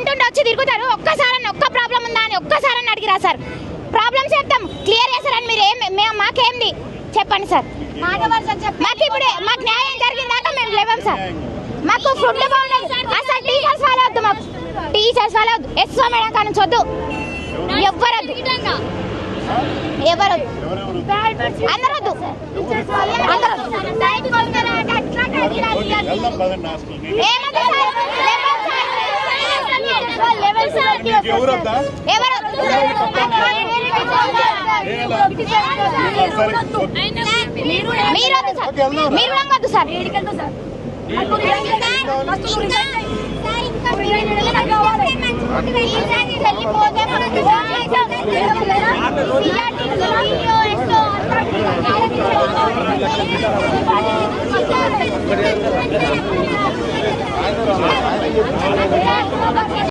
ఉంటుంటే వచ్చి తిరుగుతారు. ఒక్కసారి ఒక్క ప్రాబ్లం ఉందా అని ఒక్కసారి అడిగిరా సార్? ప్రాబ్లమ్స్ చెప్తాం, క్లియర్ చేస్తారని మీరు మాకేంది చెప్పండి సార్. మాకు ఇప్పుడు మాకు న్యాయం జరిగిన దాకా మేము లేవాం సార్. మాకు ఫుడ్ బాగుండదు అసలు. టీచర్స్ ఫాలో వద్దు, మాకు టీచర్స్ ఫాలో వద్దు. ఎస్ఓ మేడం కానీ వద్దు, ఎవ్వరొద్దు, ఎవరొద్దు, అందరొద్దు, మీరు వద్దు సార్.